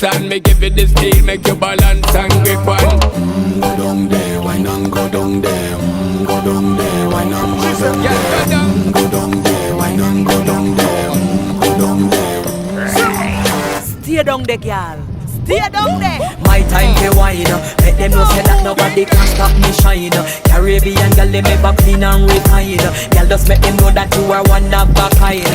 and me give it the steel, make you balance and grip on. Go down there, why not go down there? Go down there, why not go down there? Go down there, why not go down there? Go down there. Stay down there, girl. Stay down there. My time to wine, let them know say that nobody can stop me shine. Caribbean girl, they make back clean and refine. Girl, just make them know that you are one of a kind.